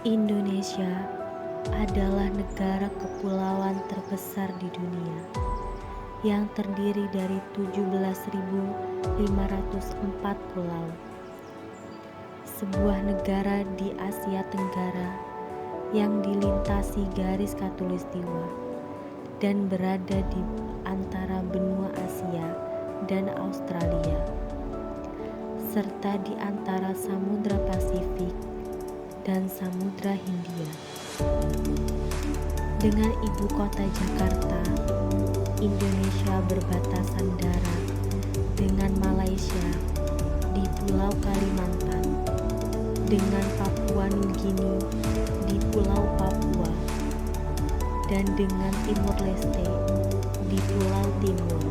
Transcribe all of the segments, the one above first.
Indonesia adalah negara kepulauan terbesar di dunia yang terdiri dari 17.504 pulau. Sebuah negara di Asia Tenggara yang dilintasi garis khatulistiwa dan berada di antara benua Asia dan Australia, serta di antara Samudra Pasifik dan Samudra Hindia. Dengan ibu kota Jakarta, Indonesia berbatasan darat dengan Malaysia di Pulau Kalimantan, dengan Papua Nugini di Pulau Papua, dan dengan Timur Leste di Pulau Timur.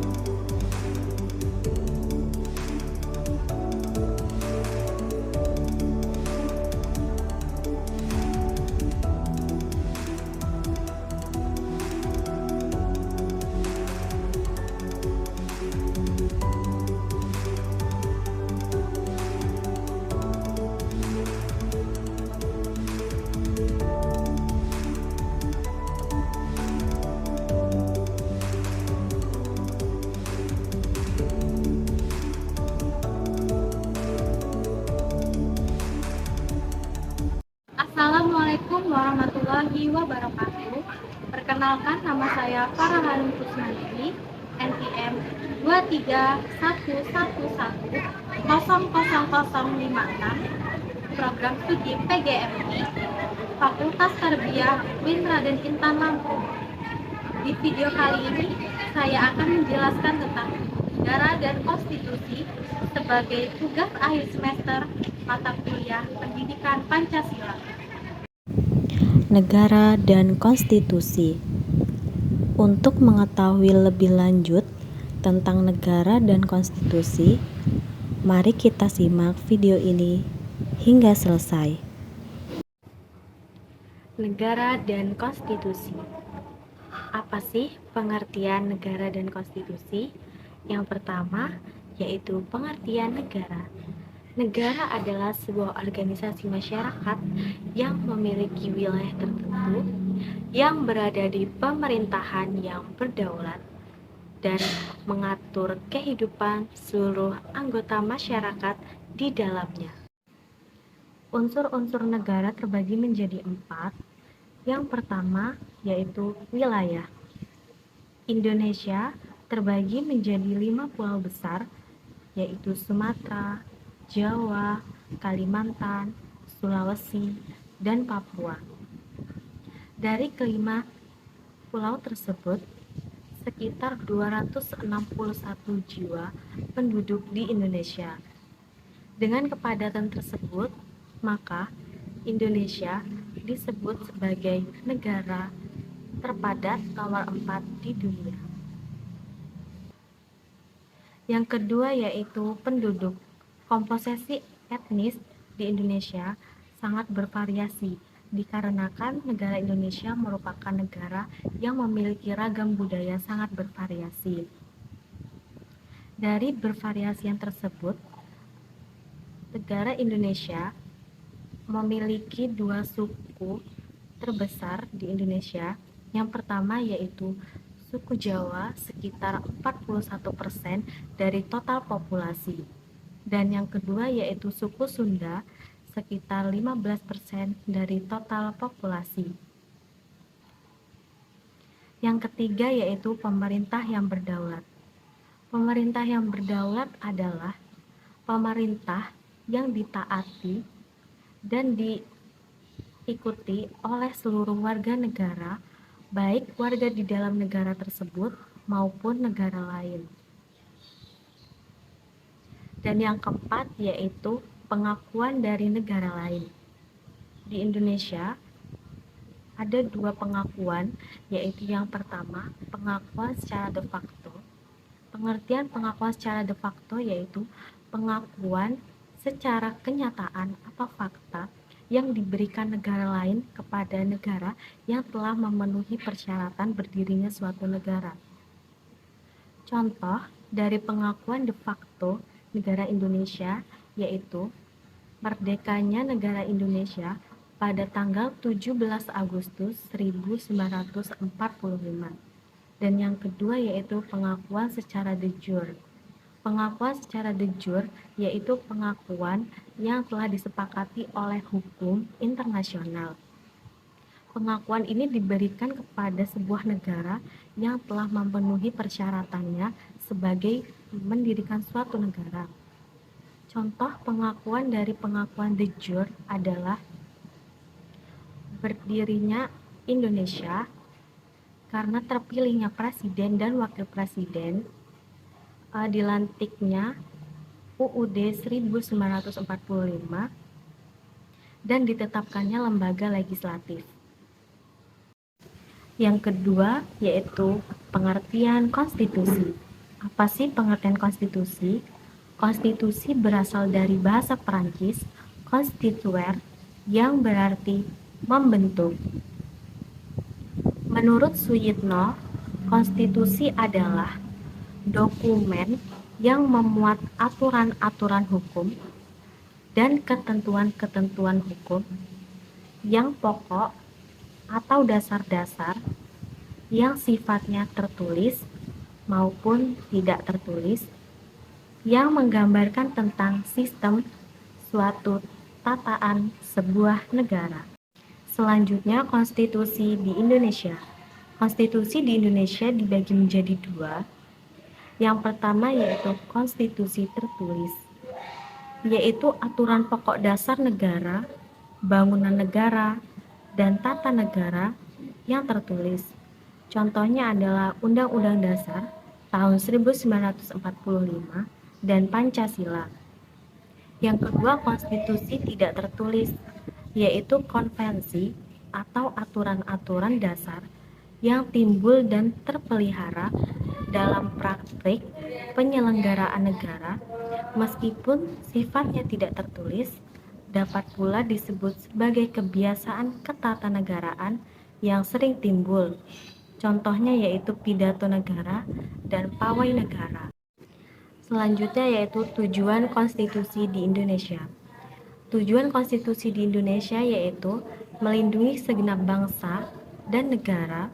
Assalamualaikum warahmatullahi wabarakatuh. Perkenalkan, nama saya Farah Halim Kusnandi, NPM 23111000056, Program Studi PGMI, Fakultas Tarbiyah UIN Raden Intan Lampung. Di video kali ini, saya akan menjelaskan tentang negara dan konstitusi sebagai tugas akhir semester mata kuliah Pendidikan Pancasila. Negara dan konstitusi. Untuk mengetahui lebih lanjut tentang negara dan konstitusi, mari kita simak video ini hingga selesai. Negara dan konstitusi. Apa sih pengertian negara dan konstitusi? Yang pertama, yaitu pengertian negara. Negara adalah sebuah organisasi masyarakat yang memiliki wilayah tertentu yang berada di pemerintahan yang berdaulat dan mengatur kehidupan seluruh anggota masyarakat di dalamnya. Unsur-unsur negara terbagi menjadi 4. Yang pertama yaitu wilayah. Indonesia terbagi menjadi 5 pulau besar, yaitu Sumatera, Jawa, Kalimantan, Sulawesi, dan Papua. Dari kelima pulau tersebut, sekitar 261 jiwa penduduk di Indonesia. Dengan kepadatan tersebut, maka Indonesia disebut sebagai negara terpadat nomor 4 di dunia. Yang kedua yaitu penduduk. Komposisi etnis di Indonesia sangat bervariasi dikarenakan negara Indonesia merupakan negara yang memiliki ragam budaya sangat bervariasi. Dari bervariasian tersebut, negara Indonesia memiliki 2 suku terbesar di Indonesia. Yang pertama yaitu suku Jawa sekitar 41% dari total populasi. Dan yang kedua yaitu suku Sunda sekitar 15% dari total populasi. Yang ketiga yaitu pemerintah yang berdaulat. Pemerintah yang berdaulat adalah pemerintah yang ditaati dan diikuti oleh seluruh warga negara, baik warga di dalam negara tersebut maupun negara lain. Dan yang keempat yaitu pengakuan dari negara lain. Di Indonesia ada 2 pengakuan, yaitu yang pertama pengakuan secara de facto. Pengertian pengakuan secara de facto yaitu pengakuan secara kenyataan atau fakta yang diberikan negara lain kepada negara yang telah memenuhi persyaratan berdirinya suatu negara. Contoh dari pengakuan de facto negara Indonesia yaitu merdekanya negara Indonesia pada tanggal 17 Agustus 1945. Dan yang kedua yaitu pengakuan secara de jure. Pengakuan secara de jure yaitu pengakuan yang telah disepakati oleh hukum internasional. Pengakuan ini diberikan kepada sebuah negara yang telah memenuhi persyaratannya sebagai mendirikan suatu negara. Contoh pengakuan dari pengakuan de jure adalah berdirinya Indonesia karena terpilihnya presiden dan wakil presiden, dilantiknya UUD 1945, dan ditetapkannya lembaga legislatif. Yang kedua yaitu pengertian konstitusi. Apa sih pengertian konstitusi? Konstitusi berasal dari bahasa Perancis constituer yang berarti membentuk. Menurut Suyitno, konstitusi adalah dokumen yang memuat aturan-aturan hukum dan ketentuan-ketentuan hukum yang pokok atau dasar-dasar yang sifatnya tertulis maupun tidak tertulis, yang menggambarkan tentang sistem suatu tataan sebuah negara. Selanjutnya, konstitusi di Indonesia. Konstitusi di Indonesia dibagi menjadi dua. Yang pertama yaitu konstitusi tertulis, yaitu aturan pokok dasar negara, bangunan negara, dan tata negara yang tertulis. Contohnya adalah Undang-Undang Dasar tahun 1945 dan Pancasila. Yang kedua, konstitusi tidak tertulis, yaitu konvensi atau aturan-aturan dasar yang timbul dan terpelihara dalam praktik penyelenggaraan negara, meskipun sifatnya tidak tertulis, dapat pula disebut sebagai kebiasaan ketatanegaraan yang sering timbul. Contohnya yaitu pidato negara dan pawai negara. Selanjutnya yaitu tujuan konstitusi di Indonesia. Tujuan konstitusi di Indonesia yaitu melindungi segenap bangsa dan negara,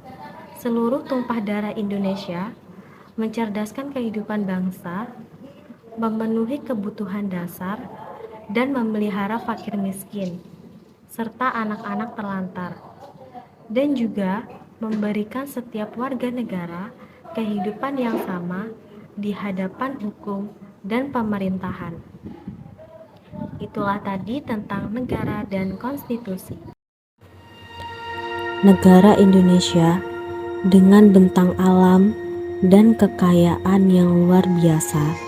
seluruh tumpah darah Indonesia, mencerdaskan kehidupan bangsa, memenuhi kebutuhan dasar, dan memelihara fakir miskin, serta anak-anak terlantar, dan juga memberikan setiap warga negara kehidupan yang sama di hadapan hukum dan pemerintahan. Itulah tadi tentang negara dan konstitusi. Negara Indonesia dengan bentang alam dan kekayaan yang luar biasa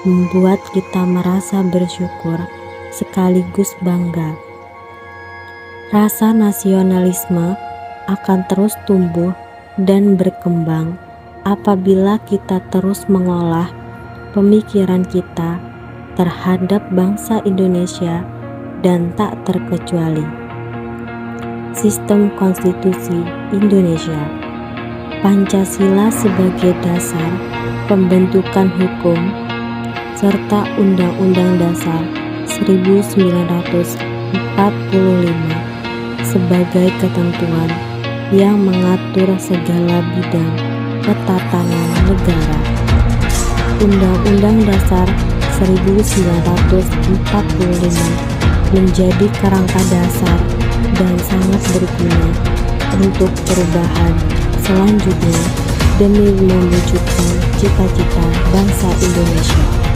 membuat kita merasa bersyukur sekaligus bangga. Rasa nasionalisme akan terus tumbuh dan berkembang apabila kita terus mengolah pemikiran kita terhadap bangsa Indonesia dan tak terkecuali sistem konstitusi Indonesia. Pancasila sebagai dasar pembentukan hukum serta Undang-Undang Dasar 1945 sebagai ketentuan yang mengatur segala bidang ketatanan negara. Undang-Undang Dasar 1945 menjadi kerangka dasar dan sangat berguna untuk perubahan selanjutnya demi mewujudkan cita-cita bangsa Indonesia.